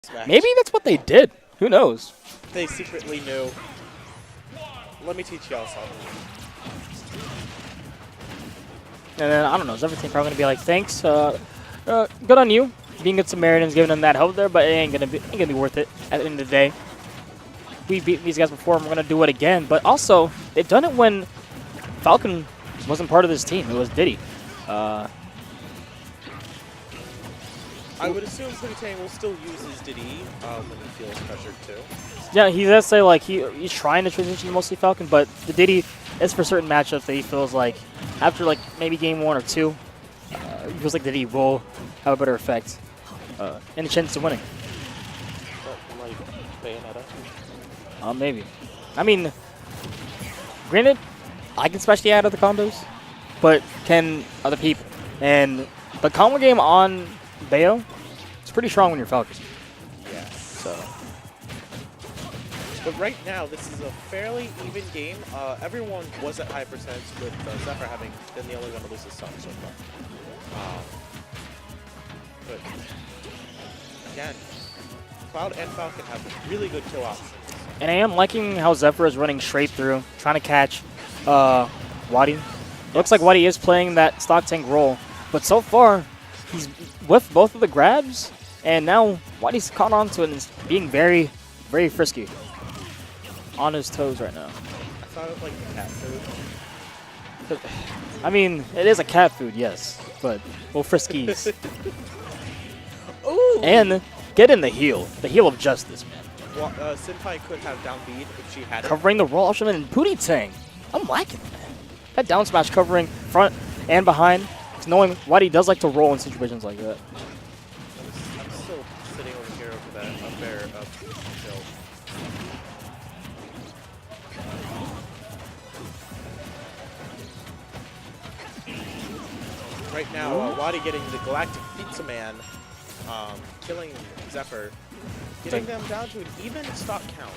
Smash. Maybe that's what they did. Who knows? They secretly knew. Let me teach y'all something. And then, I don't know, Zephyr team probably going to be like, thanks, good on you, being good Samaritans, giving them that help there, but it ain't going to be worth it at the end of the day. We beat these guys before, and we're going to do it again. But also, they've done it when Falcon wasn't part of this team. It was Diddy. I would assume PootieTang will still use his Diddy when he feels pressured to. Yeah, he does say like he's trying to transition to mostly Falcon, but the Diddy is for certain matchups that he feels like after like maybe game 1 or 2, he feels like the Diddy will have a better effect and a chance of winning. Like Bayonetta? Maybe. I mean, granted, I can smash the out of the combos, but can other people? And the combo game on Bayo, it's pretty strong when you're Falcon. Yeah. So. But right now, this is a fairly even game. Everyone was at high percentage with Zephyr having been the only one to lose his son so far. But again, Cloud and Falcon have really good kill options. And I am liking how Zephyr is running straight through, trying to catch WaDi. Looks like WaDi is playing that stock tank role, but so far, he's with both of the grabs, and now WaDi's caught on to it and is being very, very frisky. On his toes right now. I thought it was like the cat food. I mean, it is a cat food, yes, but well, friskies. Ooh! And get in the heel of justice, man. Well, Cinnpie could have down beat if she had it. Covering the roll option and PootieTang. I'm liking it, man. That down smash covering front and behind. Knowing WaDi does like to roll in situations like that. I'm still sitting over here over that unfair kill. Right now, WaDi getting the Galactic Pizza Man, killing Zephyr, getting them down to an even stock count.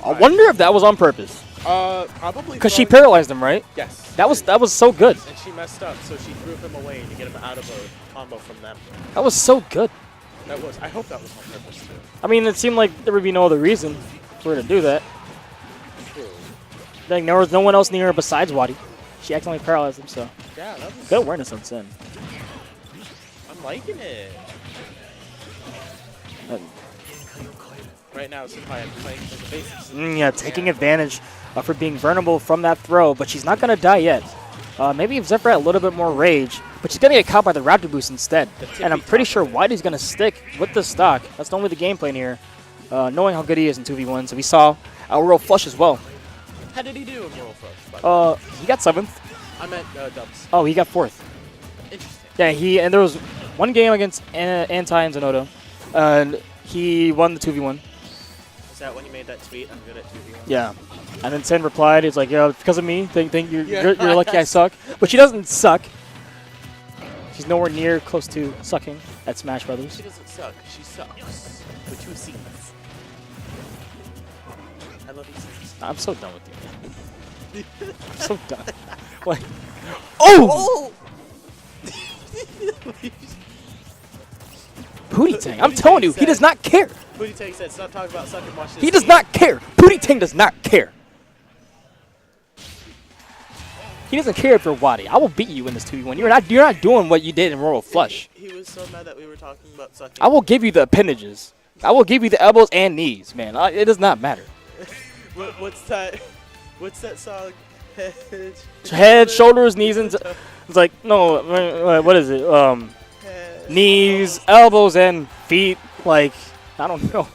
I wonder if that was on purpose. Probably. Because she paralyzed him, right? Yes. That was so good. And she messed up, so she threw him away to get him out of a combo from them. That was so good. That was. I hope that was on purpose too. I mean, it seemed like there would be no other reason for her to do that. True. Like there was no one else near her besides WaDi. She accidentally paralyzed him, so Yeah, that was good awareness on Sin. I'm liking it. Right now, Cinnpie playing for the basics. Yeah, taking advantage of her being vulnerable from that throw, but she's not going to die yet. Maybe if Zephyr had a little bit more rage, but she's going to get caught by the Raptor Boost instead. And I'm pretty sure WaDi's going to stick with the stock. That's only the game plan here, knowing how good he is in 2v1. So we saw Royal Flush as well. How did he do in Royal Flush? He got 7th. I meant dubs. Oh, he got 4th. Interesting. Yeah, and there was one game against Anti and Zenodo, and he won the 2v1. Is that when you made that tweet? I'm good at 2v1. Yeah. And then Sen replied, he's like, yeah, because of me, think you're lucky I Yes. suck. But she doesn't suck. She's nowhere near close to sucking at Smash Brothers. She doesn't suck. She sucks. But you see this. I love you. I'm so done with you, man. I'm so done. Like, oh! PootieTang, I'm telling you, he does not care. PootieTang said, stop talking about sucking, watch this. He does not care. PootieTang does not care. He doesn't care if you're WaDi. I will beat you in this 2v1. You're not doing what you did in Royal Flush. He was so mad that we were talking about sucking. I will give you the appendages. I will give you the elbows and knees, man. It does not matter. What's that? What's that song? Head, shoulders, knees, and it's like no. What is it? Knees, elbows, and feet. Like I don't know.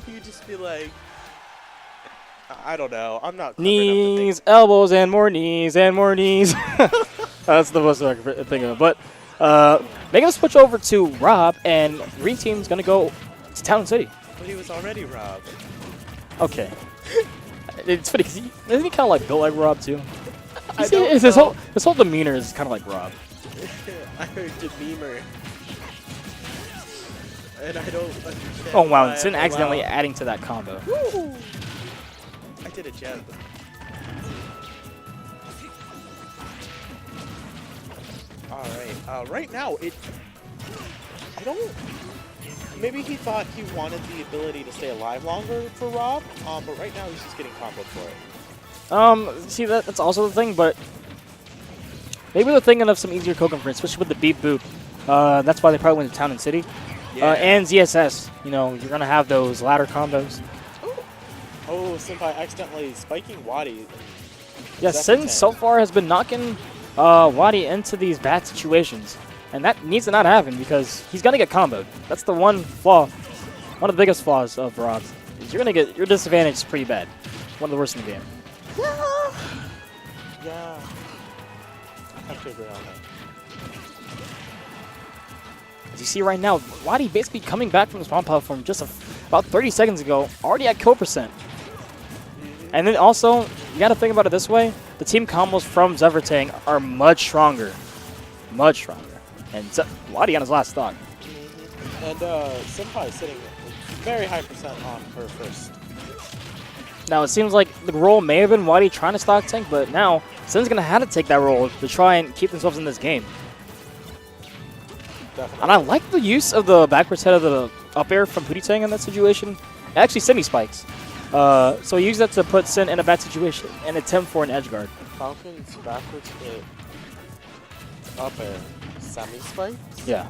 You just be like, I don't know. I'm not. Knees, elbows, and more knees, and more knees. That's the most I can think of. But making a switch over to Rob, and Green Team's gonna go to Town City. But he was already Rob. Okay. It's funny because isn't he kind of like built like Rob too? His His whole demeanor is kind of like Rob. I heard demeanor. And I don't understand. Oh wow, why Sin I'm accidentally allowed- adding to that combo. Woo! I did a jab. All right. Right now, I don't. Maybe he thought he wanted the ability to stay alive longer for Rob, but right now he's just getting comboed for it. See, that's also the thing, but maybe they're thinking of some easier Kogan, especially with the beep boop. That's why they probably went to Town and City. Yeah. And ZSS, you know, you're going to have those ladder combos. Oh, Cinnpie accidentally spiking WaDi. Yeah, Sin so far has been knocking WaDi into these bad situations. And that needs to not happen because he's going to get comboed. That's the one flaw, one of the biggest flaws of Rob. Is you're going to get your disadvantage is pretty bad. One of the worst in the game. Yeah. I have to agree on that. As you see right now, WaDi basically coming back from the spawn platform just about 30 seconds ago, already at kill percent. And then also, you got to think about it this way, the team combos from Zephyr are much stronger. Much stronger. And WaDi on his last stock. And Cinnpie sitting very high percent on her first. Now, it seems like the role may have been WaDi trying to stock tank, but now Sin's going to have to take that role to try and keep themselves in this game. Definitely. And I like the use of the backwards head of the up air from PootieTang in that situation. It actually semi-spikes. So he used that to put Sin in a bad situation and attempt for an edge guard. Falcon's backwards hit up air semi-spikes? Yeah.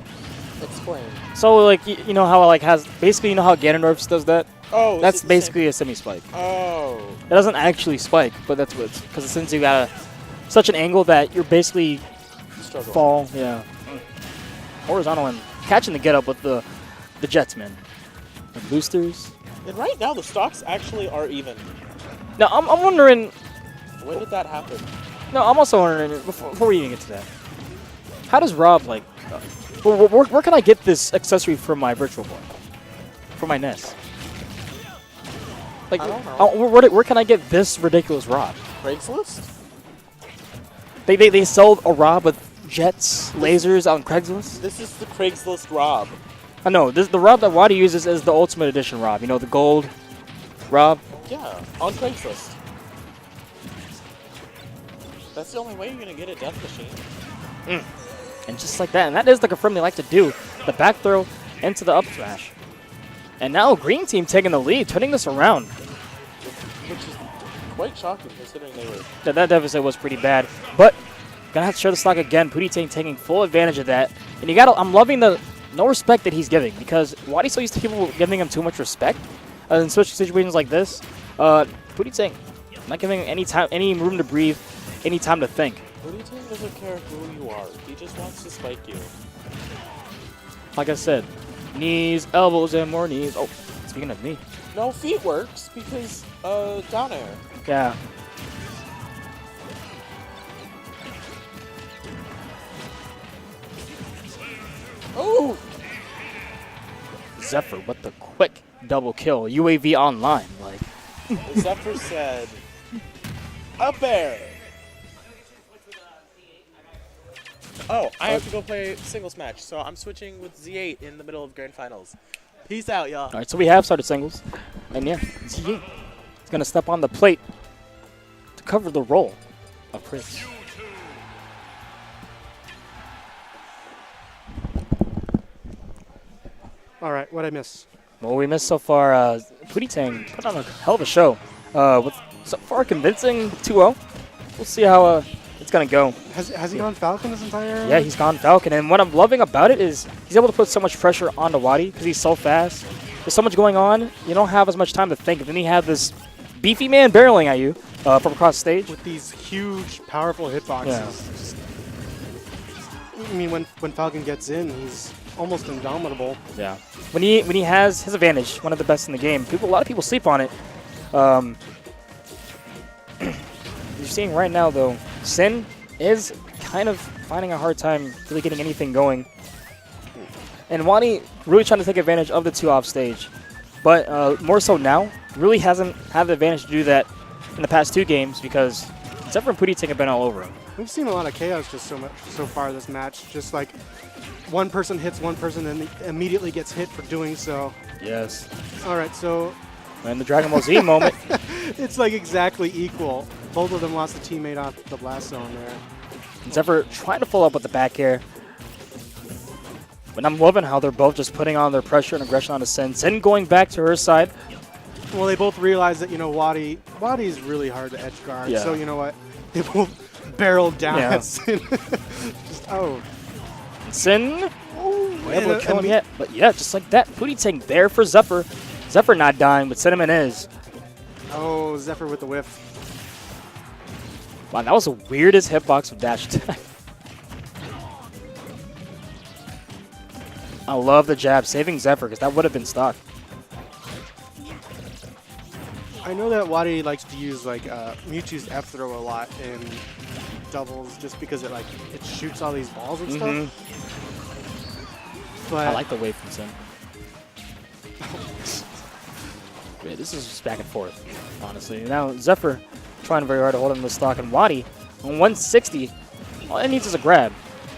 Explain. So, like, you know how, like, basically, you know how Ganondorf's does that? Oh, that's basically a semi-spike. Oh. It doesn't actually spike, but that's what it's, because since you got such an angle that you're basically fall, yeah, horizontal and catching the get up with the jets, man. The boosters. And right now the stocks actually are even. Now I'm wondering. When did that happen? No, I'm also wondering before we even get to that. How does Rob like? Where can I get this accessory for my Virtual Boy? For my NES? Like, I don't know. Where can I get this ridiculous Rob? Craigslist? They sold a Rob with jets, lasers on Craigslist? This is the Craigslist Rob. I know. The Rob that WaDi uses is the Ultimate Edition Rob. You know, the gold Rob? Yeah, on Craigslist. That's the only way you're going to get a death machine. And just like that. And that is the confirm they like to do. The back throw into the up smash. And now Green Team taking the lead, turning this around. Which is quite shocking considering they were... That deficit was pretty bad. But, gonna have to share the stock again. PootieTang taking full advantage of that. And you gotta, I'm loving the no respect that he's giving. Because WaDi's so used to people giving him too much respect. In especially situations like this. PootieTang not giving any time, any room to breathe, any time to think. PootieTang doesn't care who you are. He just wants to spike you. Like I said, knees, elbows, and more knees. Oh, speaking of knee. No, feet works because down air. Yeah. Oh! Zephyr with the quick double kill. UAV online. Like. Zephyr said, up air. Oh, I have to go play singles match, so I'm switching with Z8 in the middle of grand finals. Peace out, y'all. All right, so we have started singles. And yeah, Z8 is going to step on the plate to cover the role of Chris. All right, what'd I miss? Well, we missed so far. PootieTang put on a hell of a show with so far convincing 2-0. We'll see how it's going to go. Has he gone Falcon this entire? Yeah, he's gone Falcon. And what I'm loving about it is he's able to put so much pressure onto WaDi because he's so fast. There's so much going on. You don't have as much time to think. And then you have this beefy man barreling at you from across stage. With these huge, powerful hitboxes. Yeah. I mean, when Falcon gets in, he's almost indomitable. Yeah. When he has his advantage, one of the best in the game. A lot of people sleep on it. You're seeing right now, though, Sin is kind of finding a hard time really getting anything going. And WaDi really trying to take advantage of the 2 off stage. But more so now, really hasn't had the advantage to do that in the past 2 games because Zephyr and PootieTang have been all over him. We've seen a lot of chaos just so far this match. Just like one person hits one person and immediately gets hit for doing so. Yes. All right, so... And the Dragon Ball Z moment. It's like exactly equal. Both of them lost a teammate off the blast zone there. Zephyr trying to follow up with the back air. But I'm loving how they're both just putting on their pressure and aggression on the Sin. Sin going back to her side. Well, they both realize that, you know, WaDi is really hard to edge guard. Yeah. So, you know what? They both barreled down Yeah. at Sin. Oh. Sin, Oh, able to kill him yet. But yeah, just like that. PootieTang there for Zephyr. Zephyr not dying, but Cinnamon is. Oh, Zephyr with the whiff. Wow, that was the weirdest hitbox of dash attack. I love the jab, saving Zephyr, because that would have been stock. I know that WaDi likes to use like Mewtwo's F throw a lot in doubles, just because it shoots all these balls and stuff. But I like the wave from Sin. Yeah, this is just back and forth, honestly. Now Zephyr trying very hard to hold him to stock, and WaDi on 160. All it needs is a grab.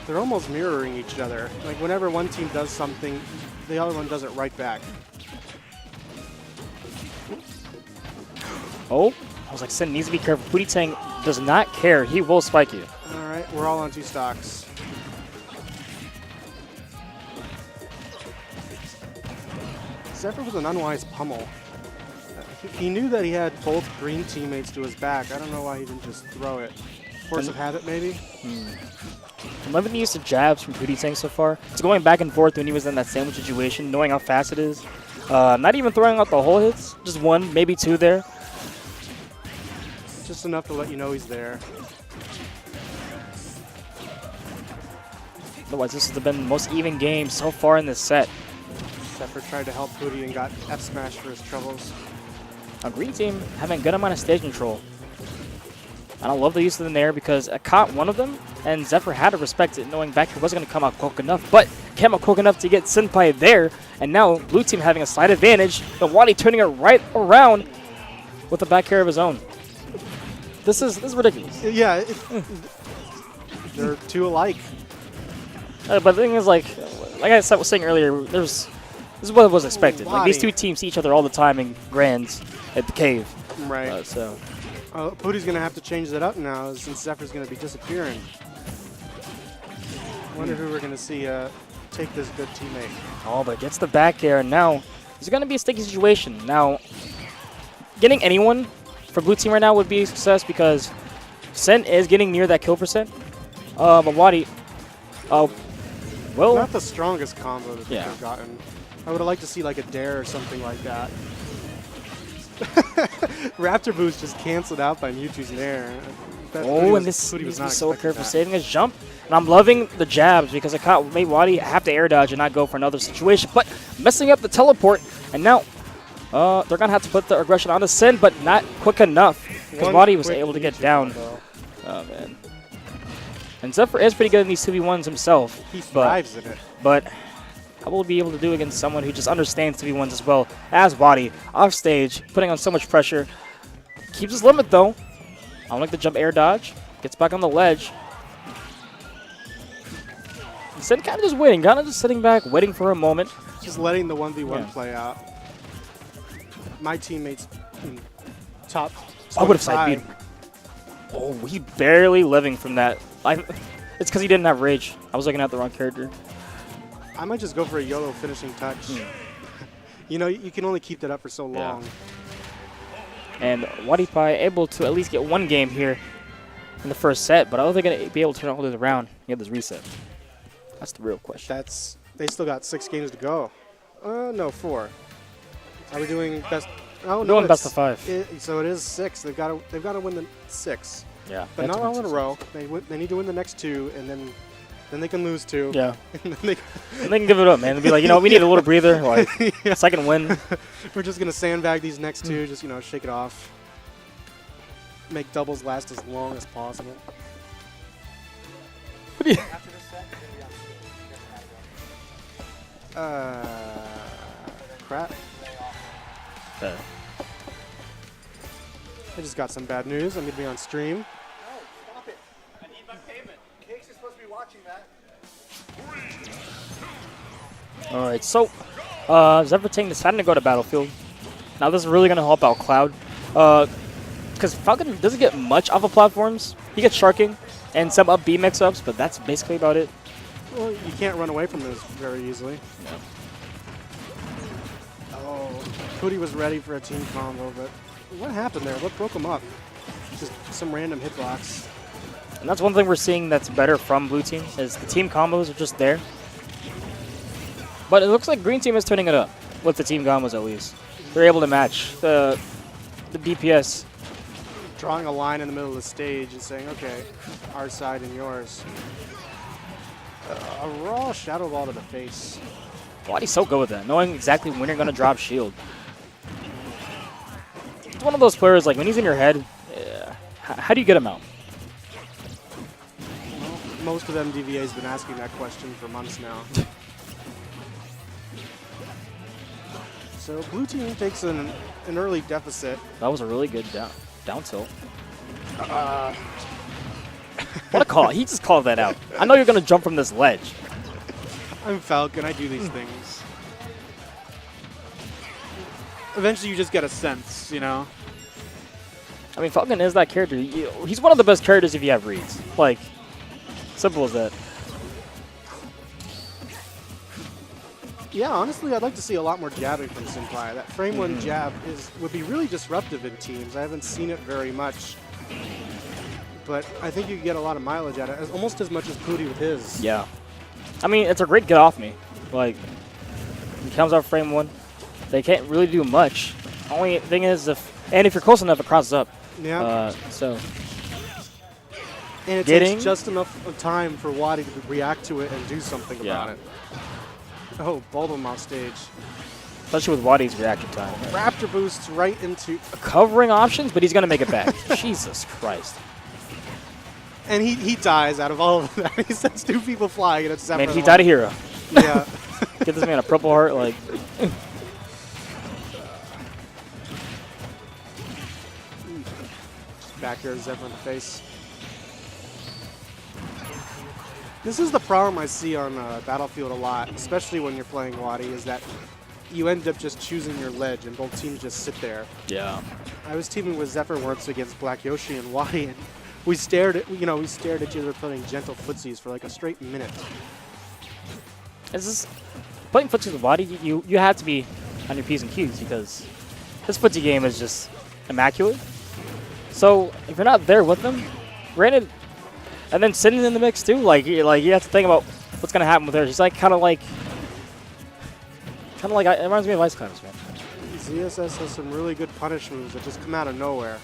they're almost mirroring each other. Like whenever one team does something, the other one does it right back. Oh, I was like, Sin needs to be careful. PootieTang does not care. He will spike you. All right, we're all on 2 stocks. Zephyr with an unwise pummel. He knew that he had both green teammates to his back. I don't know why he didn't just throw it. Force of habit, maybe? I'm loving the use of jabs from PootieTang so far. It's going back and forth when he was in that sandwich situation, knowing how fast it is. Not even throwing out the whole hits, just 1, maybe 2 there. Just enough to let you know he's there. Otherwise, this has been the most even game so far in this set. Zephyr tried to help Pootie and got F-smashed for his troubles. A green team having a good amount of stage control. And I love the use of the Nair because I caught one of them, and Zephyr had to respect it, knowing back here wasn't going to come out quick enough, but came out quick enough to get Cinnpie there, and now blue team having a slight advantage, and WaDi turning it right around with a back air of his own. This is ridiculous. Yeah, they're two alike. But the thing is, like I was saying earlier, this is what was expected. Like these WaDi. two teams see each other all the time in grands at the cave. Right. So Pootie's going to have to change that up now since Zephyr's going to be disappearing. Wonder who we're going to see take this good teammate. oh, but gets the back air. Now it's going to be a sticky situation. Now getting anyone for blue team right now would be a success because Sen is getting near that kill percent. But WaDi, well, Not the strongest combo that Yeah. they've gotten. I would have liked to see like a dare or something like that. Raptor boost just canceled out by Mewtwo's Nair. and this Pootie needs was to not be so expecting careful that. saving his jump. And I'm loving the jabs because it made WaDi have to air dodge and not go for another situation. But messing up the teleport, and now they're going to have to put the aggression on the Sin, but not quick enough because One WaDi was quick able to get Mewtwo down. combo. Oh, man. And Zephyr is pretty good in these 2v1s himself. He thrives in it. But how will he be able to do against someone who just understands 2v1s as well as WaDi off stage, putting on so much pressure. Keeps his limit though. I don't like the jump air dodge. Gets back on the ledge. Instead, kind of just waiting, kind of just sitting back, waiting for a moment. Just letting the 1v1 Yeah. play out. My teammates in top I would have side 25. beat him. Oh, he barely living from that. It's because he didn't have rage. I was looking at the wrong character. I might just go for a YOLO finishing touch. You know, you can only keep that up for so Yeah. long. And WaDi able to at least get one game here in the first set, but I don't think they're going to be able to turn all the way around and get this reset. That's the real question. They still got 6 games to go. No, 4. Are we doing best? Oh no, Doing best it's- of 5. So it is 6. They've got to win the 6, Yeah. but not all in a row. They need to win the next 2, and then they can lose 2. Yeah. And then they, And they can give it up, man. They'll be like, we need a little breather. Like, Yeah. second win. We're just gonna sandbag these next 2. Just shake it off. Make doubles last as long as possible. Crap. Uh, I just got some bad news. I'm gonna be on stream. No, stop it. I need my payment. Cakes is supposed to be watching that. all right, so Zephyr deciding to go to Battlefield. Now this is really going to help out Cloud. because Falcon doesn't get much off of platforms. He gets sharking and some up B mix-ups, but that's basically about it. Well, you can't run away from this very easily. No. Oh, Pootie was ready for a team combo, but what happened there? What broke him up? Just some random hitbox. And that's one thing we're seeing that's better from blue team, is the team combos are just there. But it looks like green team is turning it up with the team combos at least. They're able to match the DPS. Drawing a line in the middle of the stage and saying, okay, our side and yours. A raw shadow ball to the face. WaDi's so good with that, knowing exactly when you're going to drop shield. It's one of those players, like, when he's in your head, how do you get him out? Well, most of MDVA has been asking that question for months now. So blue team takes an early deficit. That was a really good down tilt. What a call. He just called that out. I know you're going to jump from this ledge. I'm Falcon, I do these things. Eventually you just get a sense, you know? I mean, Falcon is that character. He's one of the best characters if you have reads. Like, simple as that. Yeah, honestly, I'd like to see a lot more jabbing from Cinnpie. That frame one jab would be really disruptive in teams. I haven't seen it very much. But I think you could get a lot of mileage out of it, almost as much as Pootie with his. Yeah. I mean, it's a great get off me. Like, he comes off frame one. They can't really do much. Only thing is, if you're close enough, it crosses up. Yeah. So. And it takes just enough of time for WaDi to react to it and do something about it. Oh, bulb him off stage. Especially with WaDi's reaction time. Raptor boosts right into... Covering options, but he's going to make it back. Jesus Christ. And he dies out of all of that. He sends two people flying, and it's Zephyr. Man, he died a hero. Yeah. Get this man a purple heart, like... Back here, Zephyr in the face. This is the problem I see on Battlefield a lot, especially when you're playing WaDi, is that you end up just choosing your ledge and both teams just sit there. Yeah. I was teaming with Zephyr once against Black Yoshi and WaDi, and we stared at each other playing gentle footsies for like a straight minute. It's just playing footsies with WaDi, you have to be on your P's and Q's because his footsie game is just immaculate. So if you're not there with them, granted, and then sitting in the mix too, like you have to think about what's gonna happen with her. She's like kind of like it reminds me of Ice Climbers, man. ZSS has some really good punish moves that just come out of nowhere.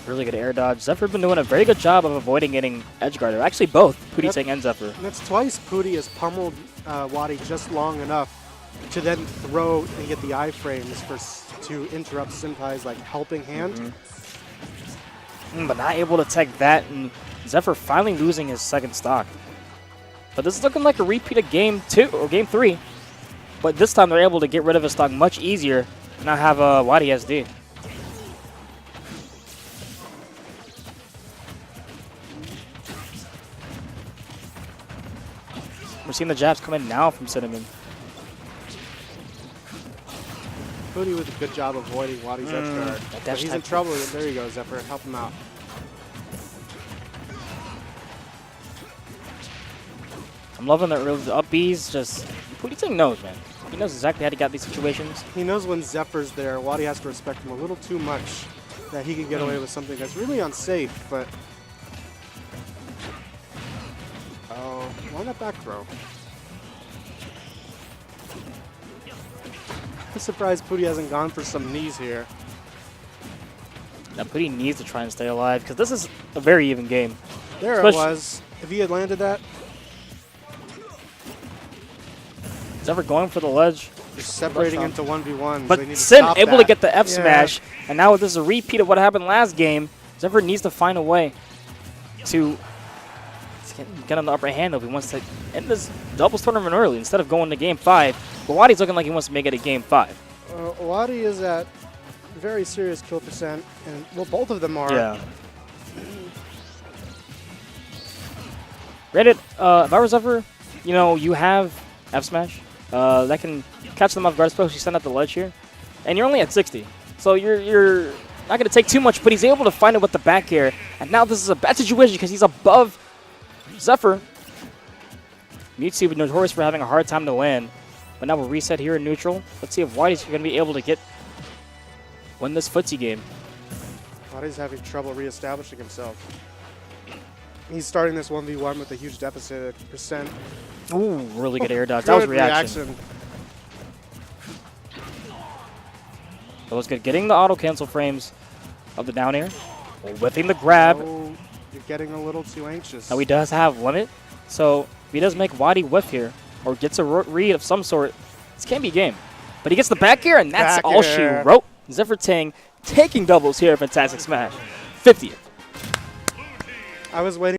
Really good air dodge. Zephyr's been doing a very good job of avoiding getting edge guarded. Actually, both PootieTang and Zephyr. And that's twice Pootie has pummeled WaDi just long enough to then throw and get the iframes to interrupt Cinnpie's like helping hand. But not able to tech that, and Zephyr finally losing his second stock. But this is looking like a repeat of game 2 or game 3. But this time they're able to get rid of his stock much easier and now have a WaDi SD. We're seeing the jabs come in now from Cinnamon. Pootie with a good job avoiding WaDi's edge guard. But he's in trouble. There you go, Zephyr. Help him out. I'm loving that really up B's. Just PootieTang knows, man. He knows exactly how to get these situations. He knows when Zephyr's there, WaDi has to respect him a little too much, that he can get away with something that's really unsafe. But oh, why not back throw? I'm surprised Pootie hasn't gone for some knees here. Now Pootie needs to try and stay alive because this is a very even game. There it was. If he had landed that. Zephyr going for the ledge. Just separating into 1v1s. But Sin able to get the F smash. And now this is a repeat of what happened last game. Zephyr needs to find a way to get on the upper hand if he wants to end this doubles tournament early instead of going to game 5. But WaDi's looking like he wants to make it a game 5. WaDi is at very serious kill percent, and well, both of them are. Yeah. Granted, if I were Zephyr, you have F smash that can catch them off guard, especially send out the ledge here, and you're only at 60. So you're not going to take too much, but he's able to find it with the back air. And now this is a bad situation because he's above Zephyr. Mewtwo notorious for having a hard time to land. But now we'll reset here in neutral. Let's see if WaDi's going to be able to win this footsie game. WaDi's having trouble reestablishing himself. He's starting this 1v1 with a huge deficit at percent. Ooh, really good air dodge. That was Good reaction. That was good. Getting the auto cancel frames of the down air. Whipping the grab. Oh, you're getting a little too anxious. Now he does have limit. So if he does make WaDi whiff here, or gets a read of some sort, this can be game. But he gets the back air, and that's Back all air. she wrote. ZephyrTang taking doubles here at Fantastic Smash. 50th. I was waiting.